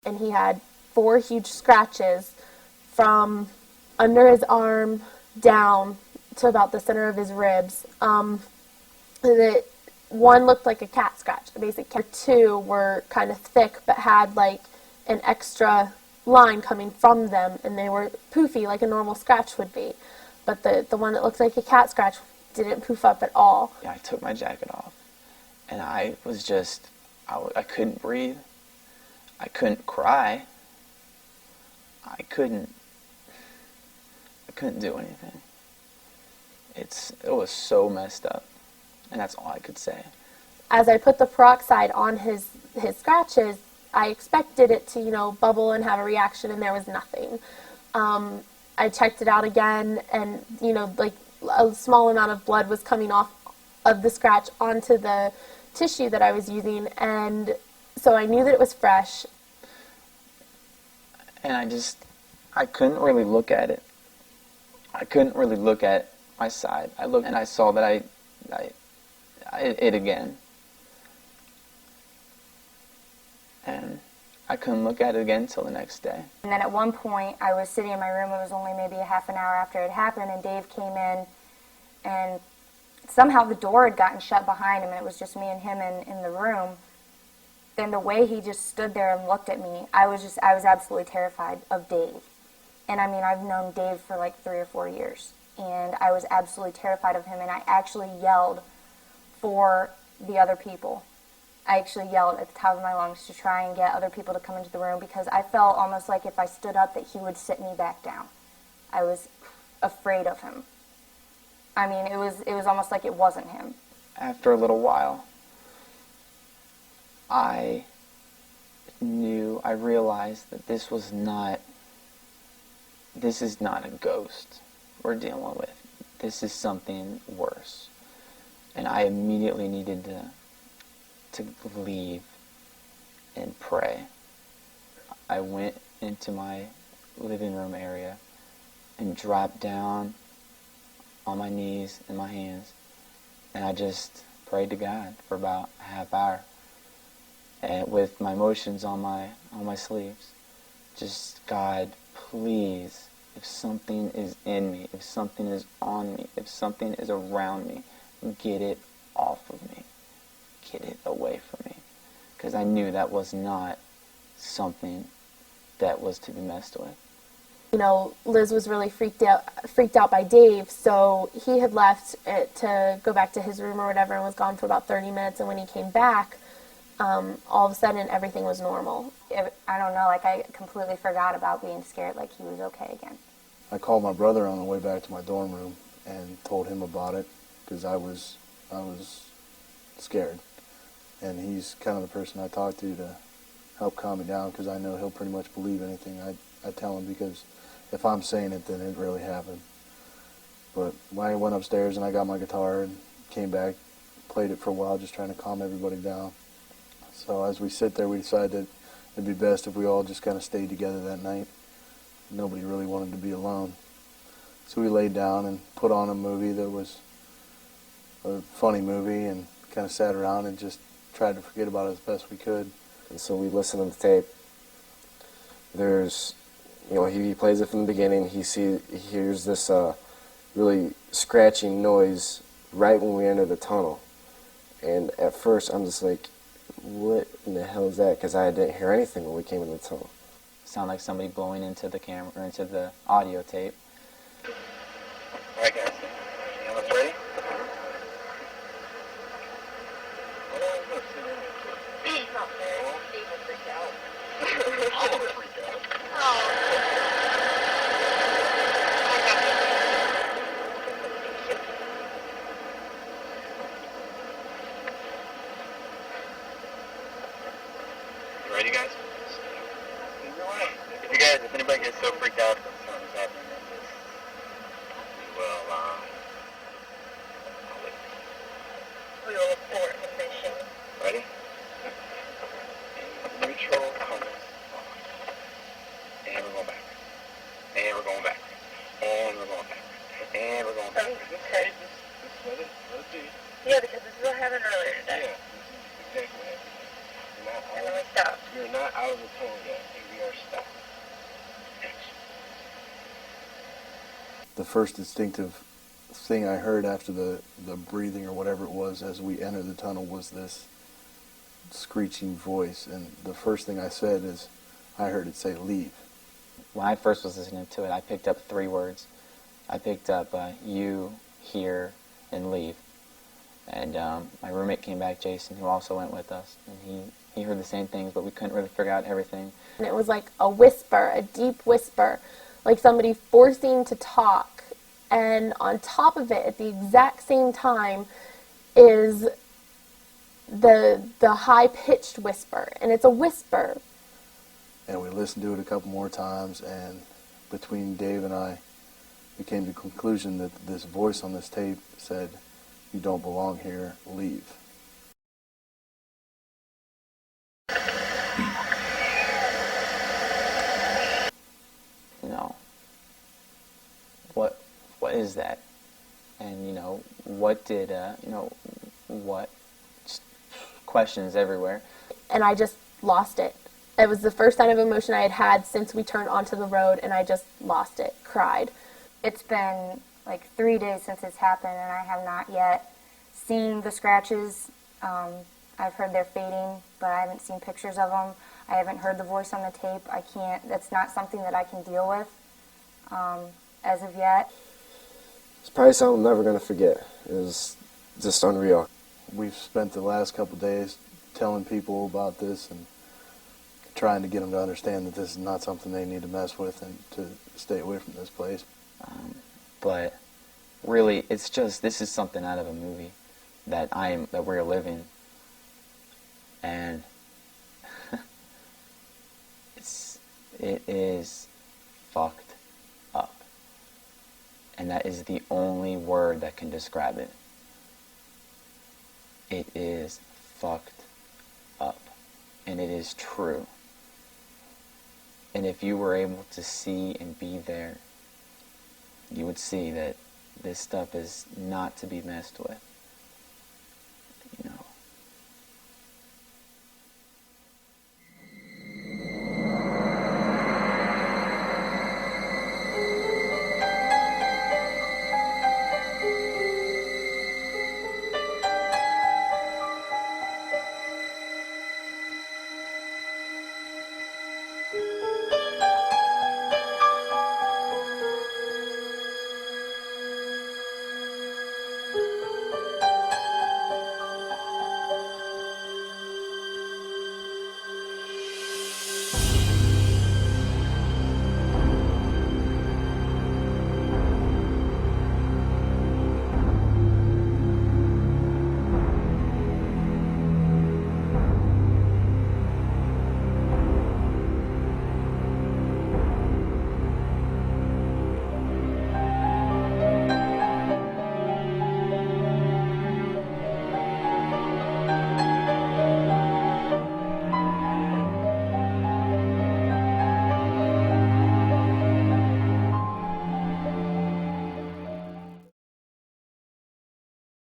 and he had 4 huge scratches from under his arm down to about the center of his ribs. That one looked like a cat scratch, a basic cat. 2 were kind of thick but had like an extra line coming from them, and they were poofy like a normal scratch would be. But the one that looked like a cat scratch didn't poof up at all. I took my jacket off, and I was just, I couldn't breathe. I couldn't cry. I couldn't do anything. It was so messed up, and that's all I could say. As I put the peroxide on his scratches, I expected it to, bubble and have a reaction, and there was nothing. I checked it out again, and, like a small amount of blood was coming off of the scratch onto the tissue that I was using, and so I knew that it was fresh. And I couldn't really look at it. I couldn't really look at my side. I looked and I saw that I it again. And I couldn't look at it again until the next day. And then at one point, I was sitting in my room. It was only maybe a half an hour after it happened, and Dave came in, and somehow the door had gotten shut behind him, and it was just me and him in the room. And the way he just stood there and looked at me, I was absolutely terrified of Dave. And I mean, I've known Dave for like 3 or 4 years, and I was absolutely terrified of him, and I actually yelled for the other people. I actually yelled at the top of my lungs to try and get other people to come into the room, because I felt almost like if I stood up that he would sit me back down. I was afraid of him. I mean, it was almost like it wasn't him. After a little while, I realized that this is not a ghost we're dealing with. This is something worse. And I immediately needed to leave and pray. I went into my living room area and dropped down on my knees and my hands, and I just prayed to God for about a half hour, and with my emotions on my sleeves. Just, God, please, if something is in me, if something is on me, if something is around me, get it off of me. Get it away from me. Because I knew that was not something that was to be messed with. Liz was really freaked out by Dave, so he had left to go back to his room or whatever and was gone for about 30 minutes, and when he came back, all of a sudden everything was normal. I don't know, like I completely forgot about being scared, like he was okay again. I called my brother on the way back to my dorm room and told him about it, because I was scared. And he's kind of the person I talk to help calm me down, because I know he'll pretty much believe anything I tell him, because if I'm saying it, then it really happened. But when I went upstairs and I got my guitar and came back, played it for a while, just trying to calm everybody down. So as we sit there, we decided that it'd be best if we all just kind of stayed together that night. Nobody really wanted to be alone. So we laid down and put on a movie that was a funny movie, and kind of sat around and just tried to forget about it as best we could. And so we listened to the tape. There's, he plays it from the beginning. He hears this really scratching noise right when we enter the tunnel. And at first I'm just like, what in the hell is that? Because I didn't hear anything when we came into the tunnel. Sound like somebody blowing into the camera or into the audio tape. All right, guys. You almost ready? You ready, guys? If anybody gets so freaked out that something's happening, then just, we will, I'll wait. We will look for information. Ready? Neutral colors. And we're going back. And we're going back. And we're going back. And we're going back. Okay, just let it be. Yeah, because this is what happened earlier today. Yeah, this is exactly what happened. And then we stopped. You're not not out of the tunnel yet, and we are stuck. The first instinctive thing I heard after the breathing or whatever it was as we entered the tunnel was this screeching voice, and the first thing I said is, I heard it say, leave. When I first was listening to it, I picked up 3 words. I picked up you, here, and leave. And my roommate came back, Jason, who also went with us, and he heard the same things, but we couldn't really figure out everything. And it was like a whisper, a deep whisper, like somebody forcing to talk. And on top of it, at the exact same time, is the high-pitched whisper. And it's a whisper. And we listened to it a couple more times, and between Dave and I, we came to the conclusion that this voice on this tape said, you don't belong here, leave. No. What is that? And, what did, what? Just questions everywhere. And I just lost it. It was the first sign of emotion I had had since we turned onto the road, and I just lost it, cried. It's been like 3 days since it's happened, and I have not yet seen the scratches. I've heard they're fading, but I haven't seen pictures of them. I haven't heard the voice on the tape. That's not something that I can deal with as of yet. It's probably something I'm never going to forget. It was just unreal. We've spent the last couple days telling people about this and trying to get them to understand that this is not something they need to mess with and to stay away from this place. But really, it's just, this is something out of a movie that we're living. And it is fucked up. And that is the only word that can describe it. It is fucked up. And it is true. And if you were able to see and be there, you would see that this stuff is not to be messed with.